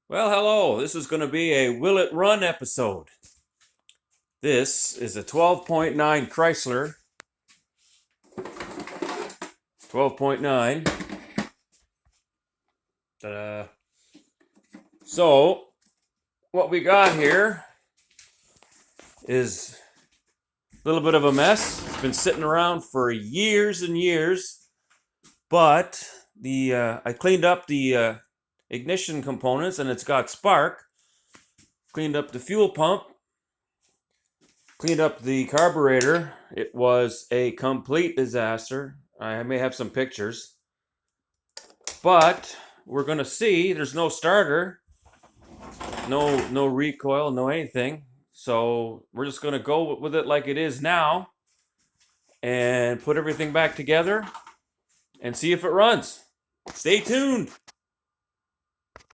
Well, hello. This is going to be a Will It Run episode. This is a 12.9 Chrysler. 12.9. Ta-da. So, what we got here is a little bit of a mess. It's been sitting around for years and years, but I cleaned up the ignition components and it's got spark. Cleaned up the fuel pump. Cleaned up the carburetor. It was a complete disaster. I may have some pictures. But we're going to see there's no starter, no recoil, no anything. So we're just going to go with it like it is now and put everything back together and see if it runs. Stay tuned.